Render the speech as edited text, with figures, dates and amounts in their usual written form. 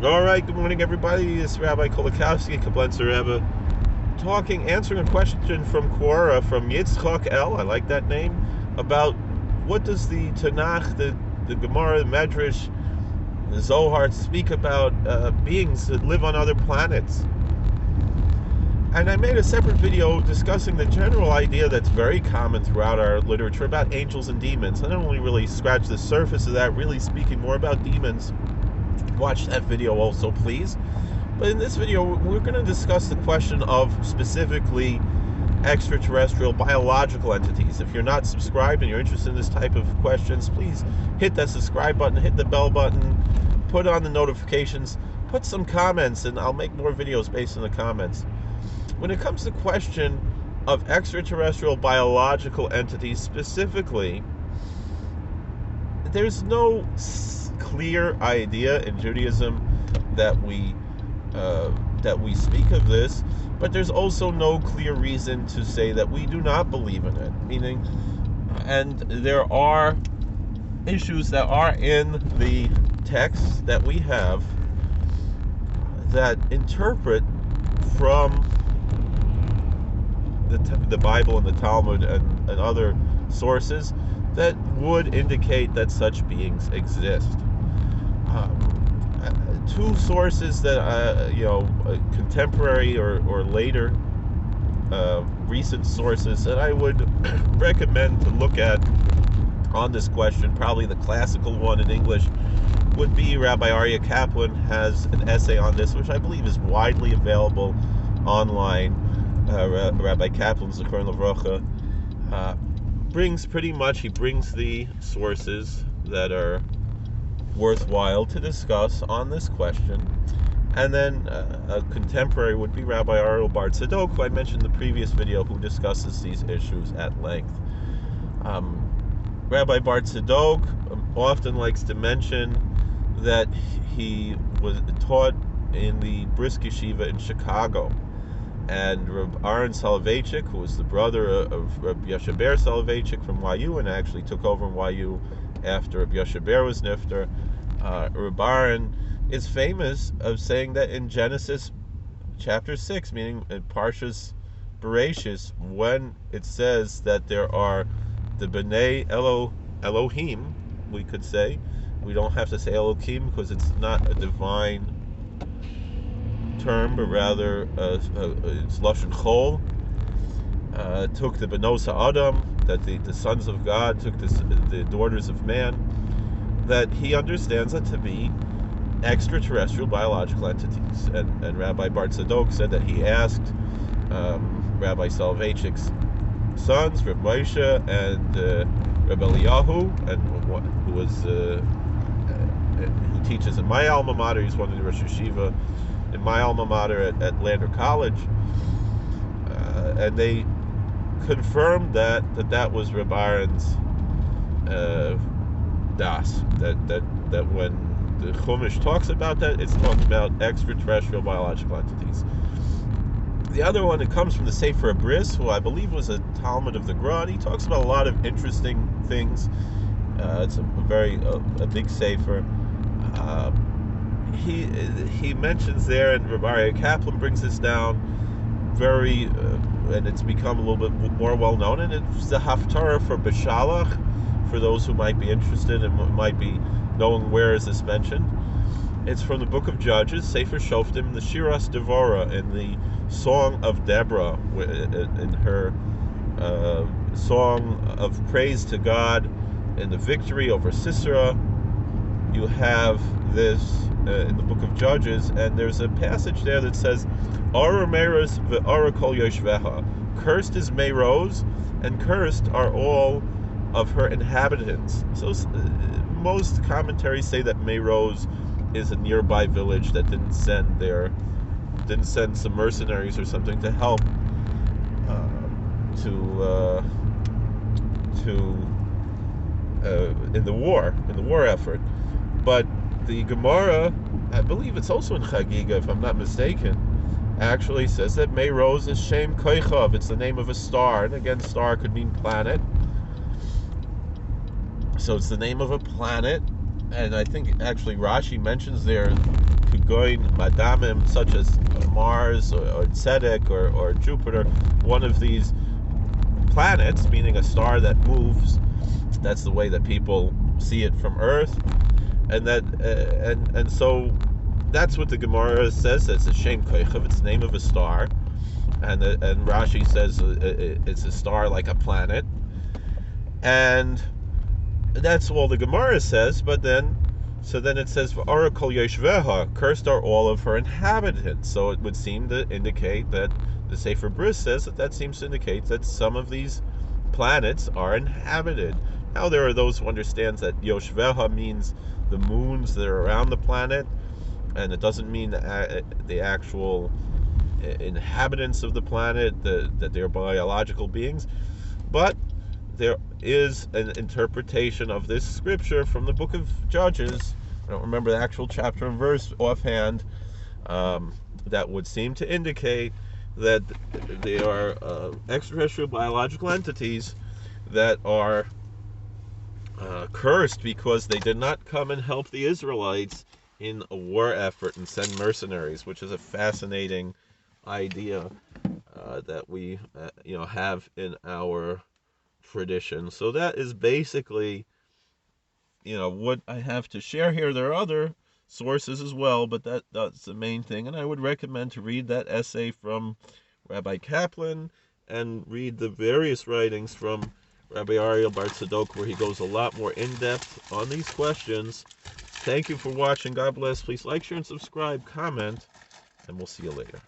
All right, good morning, everybody. This is Rabbi Kolakowski, Kablenzer Rebbe, answering a question from Quora, from Yitzchak L. I like that name, about what does the Tanakh, the Gemara, the Medrash, the Zohar speak about beings that live on other planets. And I made a separate video discussing the general idea that's very common throughout our literature about angels and demons. I don't only really scratch the surface of that, really speaking more about demons. Watch that video also, please. But in this video, we're going to discuss the question of specifically extraterrestrial biological entities. If you're not subscribed and you're interested in this type of questions, please hit that subscribe button, hit the bell button, put on the notifications, put some comments, and I'll make more videos based on the comments. When it comes to the question of extraterrestrial biological entities specifically, there's no clear idea in Judaism that we speak of this, but there's also no clear reason to say that we do not believe in it. Meaning, and there are issues that are in the text that we have that interpret from the Bible and the Talmud and other sources that would indicate that such beings exist. Two sources that contemporary or later recent sources that I would recommend to look at on this question, probably the classical one in English, would be Rabbi Aryeh Kaplan has an essay on this, which I believe is widely available online. Rabbi Kaplan, Zichron Livrocha, brings the sources that are worthwhile to discuss on this question. And then a contemporary would be Rabbi Ariel Bar Tzadok, who I mentioned in the previous video, who discusses these issues at length. Rabbi Bar Tzadok often likes to mention that he was taught in the Brisk Yeshiva in Chicago, and Reb Aaron Soloveitchik, who was the brother of Reb Yashaber Soloveitchik from YU, and actually took over in YU after Reb Yashaber was nifter. Reb Aaron is famous of saying that in Genesis chapter 6, meaning in Parshas Bereshis, when it says that there are the B'nai Elohim, we could say, we don't have to say Elohim because it's not a divine term, but rather it's Lashon Chol, took the Benos Ha'adam, that the sons of God took the daughters of man, that he understands that to be extraterrestrial biological entities. And Rabbi Bar Tzadok said that he asked Rabbi Soloveitchik's sons, Reb Moshe and Reb Eliyahu, who teaches in my alma mater. He's one of the Rosh Yeshiva in my alma mater at Lander College, and they confirmed that was Reb Aaron's das. That when the Chumash talks about that, it's talking about extraterrestrial biological entities. The other one, it comes from the Sefer Bris, who I believe was a Talmud of the Gra, and he talks about a lot of interesting things. It's a big Sefer. He mentions there, and Rabbi Aryeh Kaplan brings this down very, and it's become a little bit more well known, and it's the Haftarah for Beshalach, for those who might be interested and might be knowing where is this mentioned. It's from the book of Judges, Sefer Shoftim, the Shiras Devorah, in the Song of Deborah, in her song of praise to God in the victory over Sisera. You have this in the book of Judges, and there's a passage there that says, Ara Meros ve'ara kol yoshveha. Cursed is Meroz, and cursed are all of her inhabitants. So most commentaries say that Meroz is a nearby village that didn't send some mercenaries or something to help in the war effort. But the Gemara, I believe it's also in Chagiga, if I'm not mistaken, actually says that Meroz is Shem Koichav. It's the name of a star, and again, star could mean planet. So it's the name of a planet, and I think actually Rashi mentions there Kugoin Madamim, such as Mars or Tzedek or Jupiter, one of these planets, meaning a star that moves. That's the way that people see it from Earth, and that and so that's what the Gemara says. It's a Shem Koichav. It's the name of a star, and Rashi says it's a star like a planet, and that's all the Gemara says. But then it says Oracle Yeshveha, cursed are all of her inhabitants. So it would seem to indicate that the Sefer Bris says that seems to indicate that some of these planets are inhabited. Now there are those who understand that Yoshveha means the moons that are around the planet, and it doesn't mean the actual inhabitants of the planet, that they're biological beings. But there is an interpretation of this scripture from the book of Judges. I don't remember the actual chapter and verse offhand, that would seem to indicate that they are extraterrestrial biological entities that are cursed because they did not come and help the Israelites in a war effort and send mercenaries, which is a fascinating idea that we have in our tradition. So that is basically what I have to share here. There are other sources as well, but that's the main thing, and I would recommend to read that essay from Rabbi Kaplan and read the various writings from Rabbi Ariel Bar Tzadok, where he goes a lot more in-depth on these questions. Thank you for watching. God bless. Please like, share, and subscribe, comment, and we'll see you later.